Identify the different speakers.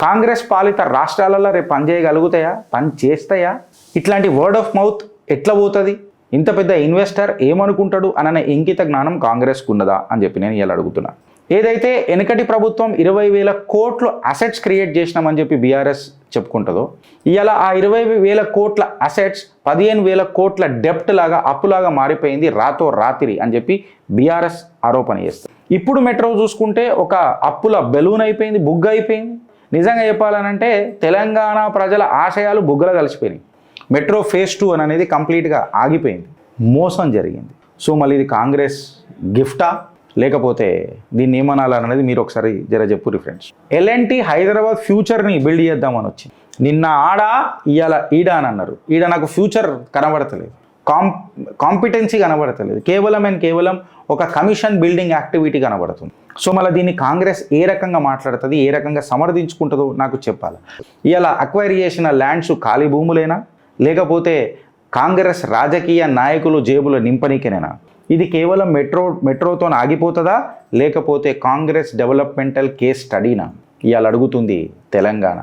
Speaker 1: కాంగ్రెస్ పాలిత రాష్ట్రాలలో రేపు పని చేయగలుగుతాయా, పని చేస్తాయా? ఇట్లాంటి వర్డ్ ఆఫ్ మౌత్ ఎట్లా పోతుంది? ఇంత పెద్ద ఇన్వెస్టర్ ఏమనుకుంటాడు అనే ఇంకిత జ్ఞానం కాంగ్రెస్కు ఉన్నదా అని చెప్పి నేను ఇలా అడుగుతున్నా. ఏదైతే వెనకటి ప్రభుత్వం 20,000 కోట్లు అసెట్స్ క్రియేట్ చేసినామని చెప్పి బీఆర్ఎస్ చెప్పుకుంటుందో, ఇవాళ ఆ 20,000 కోట్ల అసెట్స్ 15,000 కోట్ల డెప్ట్ లాగా, అప్పులాగా మారిపోయింది రాతో రాత్రి అని చెప్పి బీఆర్ఎస్ ఆరోపణ చేస్తుంది. ఇప్పుడు మెట్రో చూసుకుంటే ఒక అప్పుల బెలూన్ అయిపోయింది, బుగ్గ అయిపోయింది. నిజంగా చెప్పాలనంటే తెలంగాణ ప్రజల ఆశయాలు బుగ్గలు కలిసిపోయినాయి. మెట్రో ఫేజ్ 2 అనేది కంప్లీట్గా ఆగిపోయింది, మోసం జరిగింది. సో మళ్ళీ ఇది కాంగ్రెస్ గిఫ్టా లేకపోతే దీన్ని ఏమనాలనేది మీరు ఒకసారి చెప్పు ఫ్రెండ్స్. L&T హైదరాబాద్ ఫ్యూచర్ని బిల్డ్ చేద్దామని వచ్చింది. నిన్న ఆడ ఇవాళ ఈడ అని అన్నారు. ఈడ నాకు ఫ్యూచర్ కనబడతలేదు, కాంపిటెన్సీ కనబడతలేదు, కేవలం ఒక కమిషన్ బిల్డింగ్ యాక్టివిటీ కనబడుతుంది. సో మళ్ళీ దీన్ని కాంగ్రెస్ ఏ రకంగా మాట్లాడుతుంది, ఏ రకంగా సమర్థించుకుంటుందో నాకు చెప్పాలి. ఇవాళ అక్వైర్ చేసిన ల్యాండ్స్ ఖాళీ భూములేనా, లేకపోతే కాంగ్రెస్ రాజకీయ నాయకులు జేబుల నింపనీకేనేనా? ఇది కేవలం మెట్రోతో ఆగిపోతుందా, లేకపోతే కాంగ్రెస్ డెవలప్మెంటల్ కేస్ స్టడీనా? ఇవాళ అడుగుతుంది తెలంగాణ.